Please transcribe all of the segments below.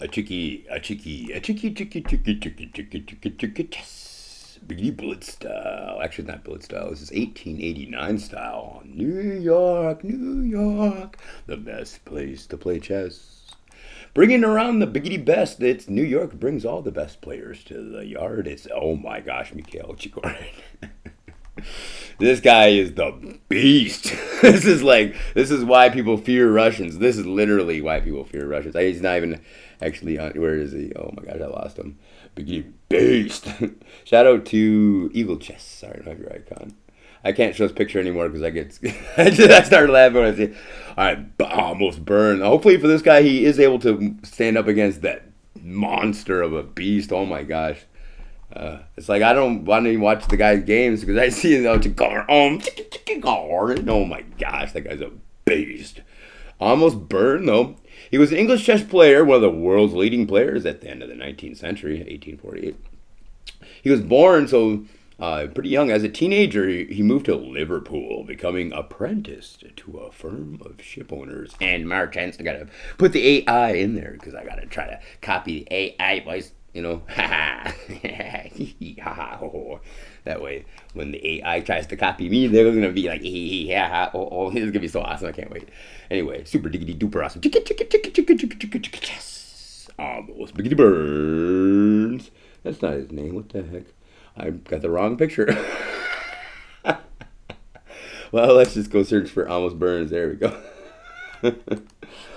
CHeSS. Biggity bullet style. Actually, not bullet style. This is 1889 style. New York, New York, the best place to play chess. Bringing around the biggity best. It's New York brings all the best players to the yard. It's, oh my gosh, Mikhail Chigorin. This guy is the beast. This is why people fear Russians. This is literally why people fear Russians. He's not even actually on. Where is he? Oh my gosh, I lost him. Big beast. Shout out to Eagle Chess. Sorry, I don't have your icon. I can't show this picture anymore because I started laughing when I see. All right, almost burned. Hopefully for this guy, he is able to stand up against that monster of a beast. Oh my gosh. It's like I don't want to even watch the guy's games because I see Chigorin. Oh my gosh, that guy's a beast. Almost burned though. He was an English chess player, one of the world's leading players at the end of the 19th century, 1848. He was born pretty young. As a teenager, he moved to Liverpool, becoming apprenticed to a firm of ship owners and merchants. I gotta put the AI in there because I gotta try to copy the AI voice. You know, ha ha, that way when the AI tries to copy me, they're gonna be like, ha ha, oh, this is gonna be so awesome. I can't wait. Anyway, super diggity duper awesome. Almost biggity burns. That's not his name. What the heck? I got the wrong picture. Well, let's just go search for almost burns. There we go.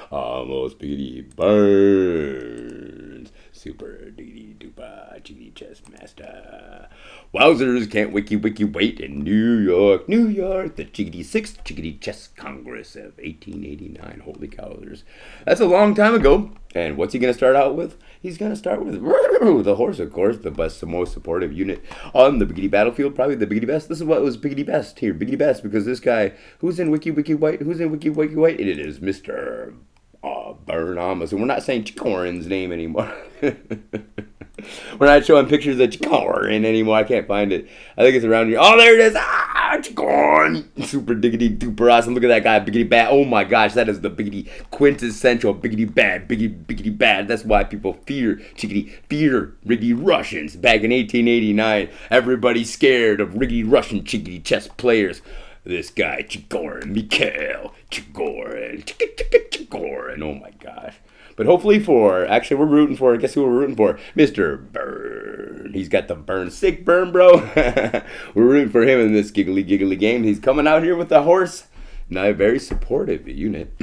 Almost biggity burns. Super diggity dupa chiggity chess master. Wowzers, can't wiki wait in New York, New York, the chiggity 6th Chiggity Chess Congress of 1889. Holy cow, that's a long time ago. And what's he going to start out with? He's going to start with the horse, of course, the best, the most supportive unit on the biggity battlefield, probably the biggity best. This is what was biggity best here, biggity best, because this guy, who's in wiki white? It is Mr. Burn Amos. And we're not saying Chigorin's name anymore. We're not showing pictures of Chigorin anymore. I can't find it. I think it's around here. Oh, there it is. Chigorin. Super diggity duper awesome. Look at that guy. Biggity bad. Oh my gosh. That is the biggity quintessential biggity bad. Biggity bad. That's why people fear riggedy Russians. Back in 1889, everybody's scared of riggedy Russian chiggity chess players. This guy, Chigorin, Mikhail, Chigorin. Oh my gosh. But hopefully actually we're rooting for, guess who we're rooting for? Mr. Burn. He's got the burn, sick burn, bro. We're rooting for him in this giggly game. He's coming out here with the horse. Now a very supportive unit.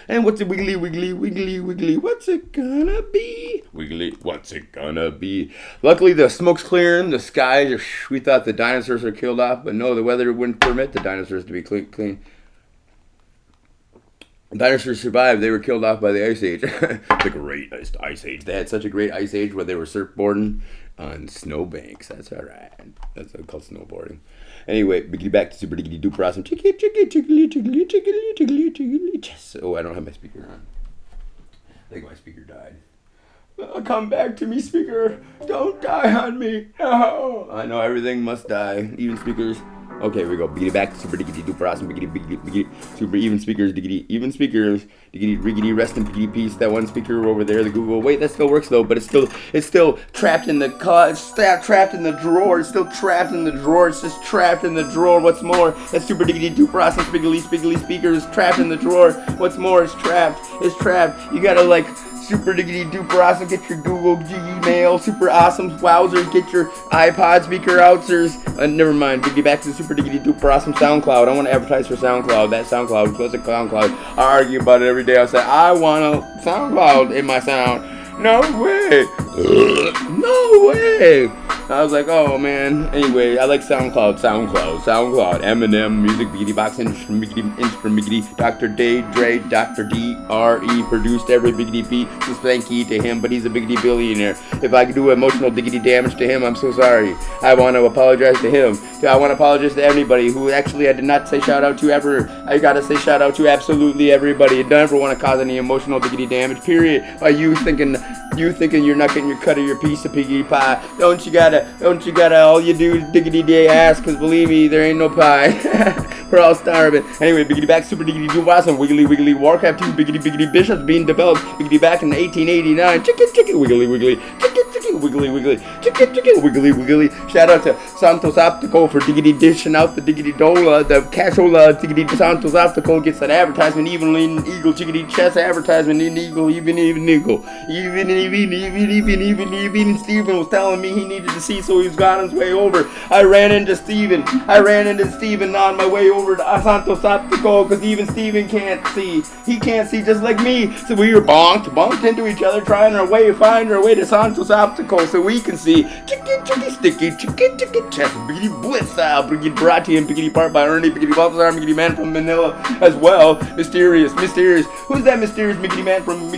And what's it wiggly? What's it gonna be? Wiggly, what's it gonna be? Luckily the smoke's clearing, the skies, we thought the dinosaurs are killed off, but no, the weather wouldn't permit the dinosaurs to be clean. Dinosaurs survived. They were killed off by the Ice Age. The great Ice Age. They had such a great Ice Age where they were surfboarding on snowbanks. That's all right. That's called snowboarding. Anyway, biggity back to super diggity duper awesome. Chiggly. Yes. Oh, I don't have my speaker on. I think my speaker died. Oh, come back to me, speaker. Don't die on me. No. I know everything must die. Even speakers. Okay, here we go. Biggity back, super diggity duper awesome, biggity, super even speakers, diggity, riggity, rest in biggity peace. That one speaker over there, the Google. Wait, that still works though, but it's still trapped in the it's still trapped in the drawer. It's still trapped in the drawer. It's just trapped in the drawer. What's more, that super diggity duper awesome, spiggly speaker is trapped in the drawer. What's more, it's trapped. It's trapped. You gotta super diggity duper awesome, get your Google Gmail, super awesome wowzers, get your iPod speaker outsers. Never mind, diggity back to the super diggity duper awesome SoundCloud. I want to advertise for SoundCloud. That SoundCloud, classic SoundCloud. I argue about it every day. I say, I want a SoundCloud in my sound. No way. No way. I was like, oh man. Anyway, I like SoundCloud, Eminem, Music, Biggity Box, Inch from Biggity, Dr. Dre, Dr. D.R.E. produced every Biggity beat. So thank you to him, but he's a Biggity billionaire. If I could do emotional diggity damage to him, I'm so sorry. I want to apologize to him. I want to apologize to everybody who actually I did not say shout out to ever. I gotta say shout out to absolutely everybody. I don't ever want to cause any emotional diggity damage, period. By you thinking you're not getting your cut of your piece of piggy pie. Don't you gotta, all you do is diggity day ass, cause believe me, there ain't no pie. We're all starving. Anyway, biggity back, super diggity doo awesome. Wiggly wiggly Warcraft 2, biggity bishops being developed. Biggity back in 1889. Chicken, wiggly wiggly. Chicken, wiggly wiggly. Chicken, wiggly wiggly. Shout out to Santos Optical for diggity dishing out the diggity dola. The cashola diggity Santos Optical gets that advertisement. Even in Eagle chickadee CHeSS advertisement in Eagle. Even Eagle. Even Steven was telling me he needed to see, so he's got his way over. I ran into Steven on my way over to Santos Optical, because even Steven can't see. He can't see just like me. So we were bumped into each other, trying our way, find our way to Santos Optical so we can see. Chicken, sticky, chicken, CHeSS, biggity blitz style, biggity brought to you, biggity part by Ernie, biggity Balthazar, biggity man from Manila as well. Mysterious. Who's that mysterious biggity man from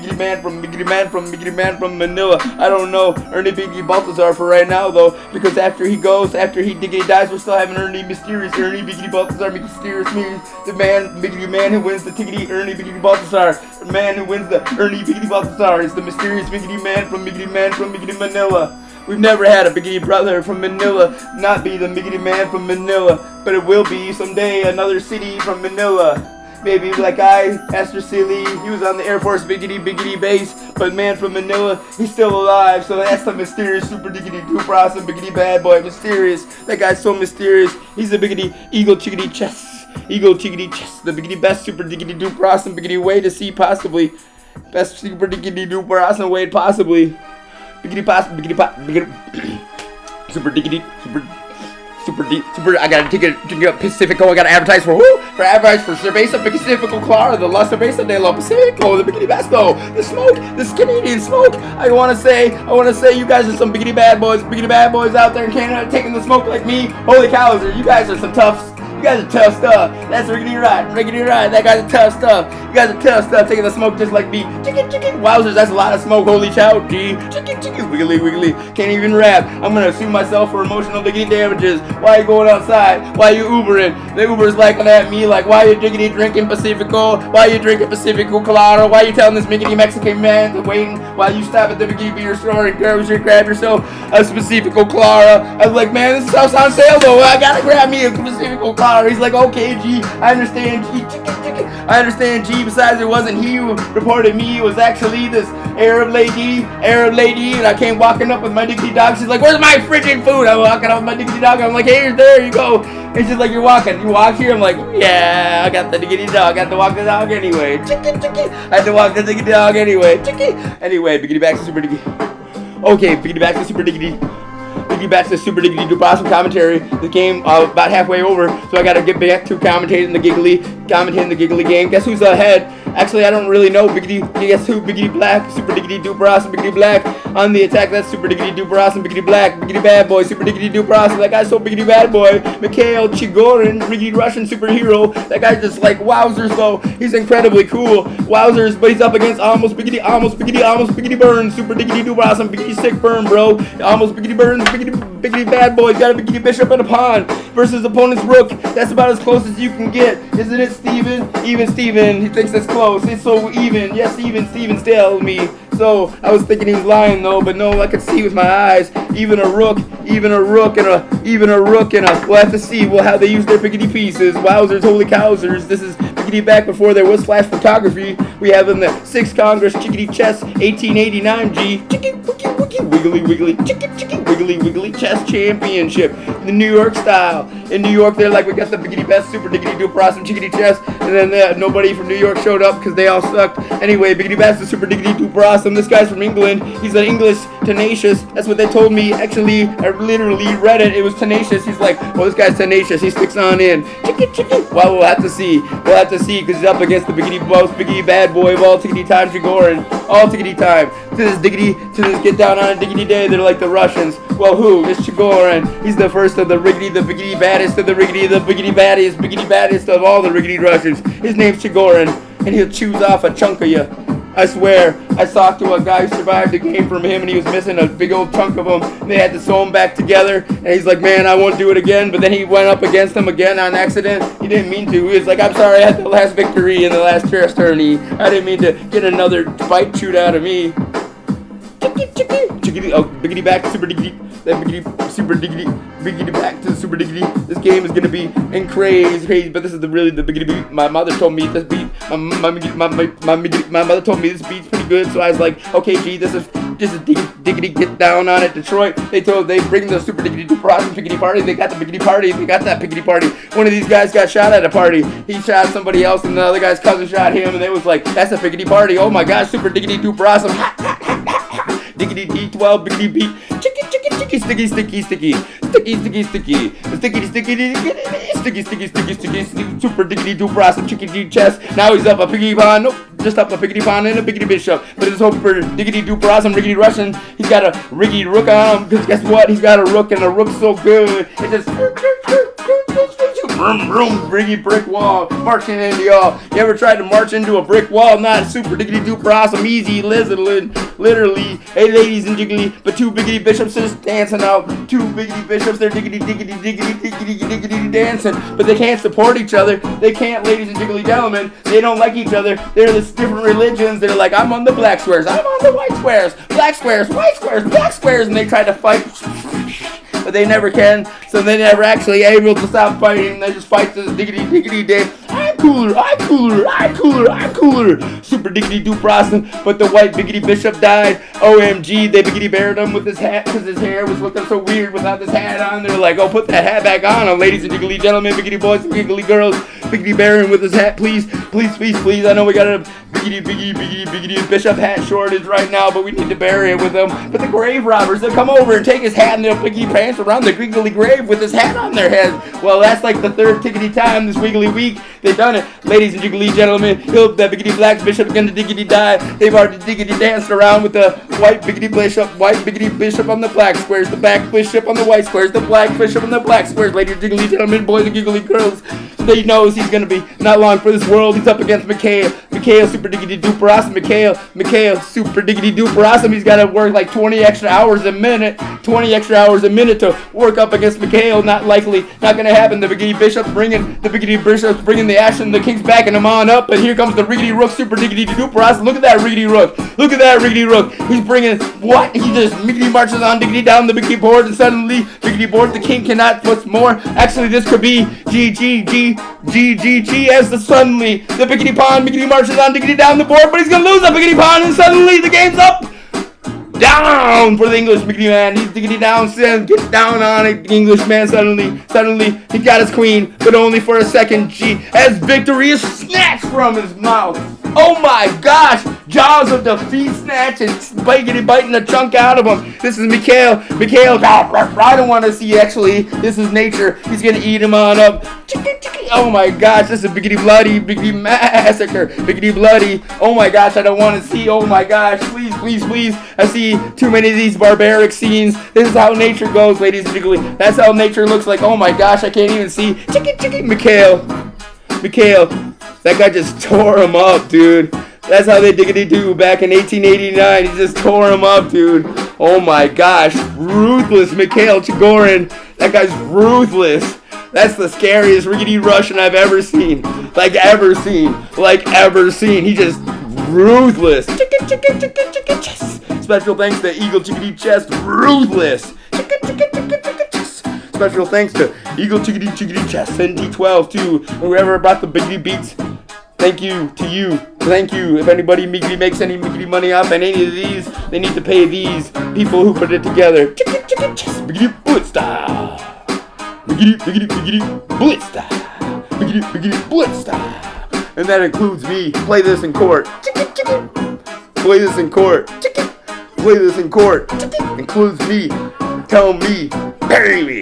Manila? I don't know. Ernie biggity Balthazar for right now though, because after he diggity dies, we're still having Ernie mysterious, Ernie biggity Balthazar, mysterious me, the biggity man who wins the tiggity Ernie biggity Balthazar, the man who wins the Ernie biggity Balthazar is the mysterious biggity man from Manila. We've never had a biggity brother from Manila not be the biggity man from Manila, but it will be someday another city from Manila. Maybe like Esther Silly, he was on the Air Force biggity base, but man from Manila, he's still alive, so that's the mysterious super diggity duper awesome biggity bad boy, mysterious. That guy's so mysterious. He's the biggity Eagle chickadee CHeSS, the biggity best super diggity duper awesome biggity way to see possibly, best super diggity duper awesome way possibly. Biggity super diggity, super, I gotta take it Pacifico, I gotta advertise for who? For Cerveza Pacifico Clara, the La Cerveza de la Pacifico, the biggity Basto, the smoke, this Canadian smoke. I wanna say you guys are some biggity bad boys out there in Canada taking the smoke like me. Holy cows, you guys are some toughs. You guys are tough stuff. That's riggedy right. That guy's a tough stuff. You guys are tough stuff, taking the smoke just like me. Chicken. Wowzers, that's a lot of smoke. Holy chow, G. Chicken. Wiggly. Can't even rap. I'm gonna sue myself for emotional diggity damages. Why are you going outside? Why are you Ubering? The Uber's looking at me like, why are you diggity drinking Pacifico? Why are you drinking Pacifico Claro? Why are you telling this miggity Mexican man to wait while you stop at the biggity beer store and grab yourself a Pacifico Clara? I was like, man, this stuff's on sale though. I gotta grab me a Pacifico Clara. He's like, okay, G, I understand, G, I understand, G. Besides, it wasn't he who reported me. It was actually this Arab lady, and I came walking up with my diggity dog. She's like, where's my freaking food? I'm walking up with my diggity dog. I'm like, hey, there you go. And she's like, you walk here? I'm like, yeah, I got the diggity dog. I had to walk the dog anyway. I had to walk the diggity dog anyway. Anyway, biggity back to super diggity. Okay, biggity back to super diggity. Back to the super diggity duper awesome commentary. The game about halfway over, so I gotta get back to commentating the giggly game. Guess who's ahead? Actually, I don't really know. Guess who? Biggity black, super diggity duper awesome, biggity black on the attack. That's super diggity duper awesome, biggity black, biggity bad boy, super diggity duper awesome. That guy's so biggity bad boy. Mikhail, Chigorin, biggity Russian superhero. That guy's just like wowzers though. He's incredibly cool. Wowzers, but he's up against almost biggity burn, super diggity duper awesome, biggity sick burn, bro. Almost biggity burns, biggity bad boy. Got a biggity bishop and a pawn versus opponent's rook. That's about as close as you can get, isn't it, Steven? Even Steven, he thinks it's close. It's so even. Yes, even Steven tells me. So I was thinking he was lying though, but no, I could see with my eyes. Even a rook and a. We'll have to see. How they use their biggity pieces. Wowzers, holy cowzers. This is biggity back before there was flash photography. We have in the 6th Congress chickadee CHeSS 1889 G. Wiggly, wiggly CHeSS championship. The New York style. In New York, they're like, we got the biggity best super diggity duper awesome chickadee CHeSS, and then nobody from New York showed up because they all sucked. Anyway, biggity best the super diggity duper awesome. This guy's from England. He's an English tenacious. That's what they told me. Actually, I literally read it. It was tenacious. He's like, well, this guy's tenacious. He sticks on in. Well, we'll have to see. Because he's up against the biggity bad boy of all tiggity time, Chigorin. All tiggity time. To this get down on a diggity day, they're like the Russians. Well, who? It's Chigorin. He's the first of the biggity baddest of the biggity baddest of all the riggedy Russians. His name's Chigorin, and he'll choose off a chunk of you. I swear, I talked to a guy who survived the game from him, and he was missing a big old chunk of him. And they had to sew him back together, and he's like, man, I won't do it again. But then he went up against him again on accident. He didn't mean to. He was like, I'm sorry, I had the last victory in the last chess tourney. I didn't mean to get another fight chewed out of me. chickity, oh, biggity back, super diggity, then biggity, super diggity, biggity back to super diggity. This game is gonna be crazy, but this is really the biggity beat. My mother told me this beat, my mother told me this beat's pretty good, so I was like, okay, G, this is diggity, get down on it, Detroit. They bring the super diggity to Prosper piggity party. They got the biggity party. They got that piggity party. One of these guys got shot at a party. He shot somebody else, and the other guy's cousin shot him, and they was like, that's a piggity party. Oh my gosh, super diggity duper awesome. Diggity D12 biggity beat. Sticky, sticky, sticky, sticky, sticky, sticky, sticky, sticky, sticky, sticky, sticky, super diggity duper awesome chickadee chess. Now he's up a piggy pond. Nope, just up a piggity pond and a biggity bishop. But it's super diggity duper awesome riggedy Russian. He's got a riggedy rook on him. Because guess what? He's got a rook, and the rook's so good. It just vroom, vroom, riggy brick wall, marching into y'all. You ever tried to march into a brick wall? Not super diggity duper awesome, easy, literally. Hey, ladies and jiggly, but two biggity bishops just dancing out. Two biggity bishops, they're diggity dancing, but they can't support each other. They can't, ladies and jiggly gentlemen. They don't like each other. They're this different religions. They're like, I'm on the black squares, I'm on the white squares, black squares, white squares, black squares, and they try to fight. But they never can, so they never actually able to stop fighting. They just fight this diggity day. I'm cooler, I'm cooler, I'm cooler, I'm cooler. Super diggity duper awesome. But the white biggity bishop died. OMG, they biggity buried him with his hat because his hair was looking so weird without this hat on. They're like, oh, put that hat back on him, ladies and jiggly gentlemen, biggity boys and giggly girls. Biggity bury him with his hat, please, please, please, please. I know we got a biggity bishop hat shortage right now, but we need to bury it with him. But the grave robbers, they'll come over and take his hat and they'll biggity pants around the wiggly grave with his hat on their head. Well, that's like the third tickety time this wiggly week they've done it. Ladies and jiggly gentlemen, that biggity black bishop gonna diggity die. They've already diggity danced around with the white biggity bishop on the black squares, the black bishop on the white squares, the black bishop on the black squares. Ladies and jiggly gentlemen, boys and giggly girls, they knows he's gonna be not long for this world. He's up against Mikhail. Mikhail super diggity duper awesome. Mikhail super diggity duper awesome. He's gotta work like 20 extra hours a minute. 20 extra hours a minute to work up against Mikhail. Not likely. Not gonna happen. The biggity bishop's bringing the action. The king's backing him on up. And here comes the riggedy rook super diggity duper awesome. Look at that riggedy rook. Look at that riggedy rook. He's bringing what? He just miggity marches on diggity down the biggity board, and suddenly biggity board. The king cannot put more. Actually, this could be GG as the suddenly the biggity pawn biggity marches on diggity down the board, but he's gonna lose a biggity pawn, and suddenly the game's up. Down for the English biggity man. He's diggity down, gets down on it. The English man suddenly he got his queen, but only for a second. G as victory is snatched from his mouth. Oh my gosh! Jaws of defeat snatch and biting a chunk out of him. This is Mikhail. I don't want to see, actually. This is nature. He's gonna eat him on up. Oh my gosh, this is biggity bloody, biggity massacre. Biggity bloody. Oh my gosh, I don't want to see. Oh my gosh, please, please, please. I see too many of these barbaric scenes. This is how nature goes, ladies and gentlemen. That's how nature looks like. Oh my gosh, I can't even see. Mikhail. That guy just tore him up, dude. That's how they diggity do back in 1889. He just tore him up, dude. Oh my gosh. Ruthless Mikhail Chigorin. That guy's ruthless. That's the scariest riggedy Russian I've ever seen. Like ever seen. He just ruthless. Special thanks to Eagle Chickadee Chess. Ruthless. Special thanks to Eagle Chickadee Chess and D12 too. Whoever brought the biggity beats. Thank you to you. Thank you. If anybody makes any money off on any of these, they need to pay these people who put it together. Biggity Blitzstar. Biggity Blitzstar. Biggity Blitzstar. And that includes me. Play this in court. Play this in court. Play this in court. Includes me. Tell me. Bury me.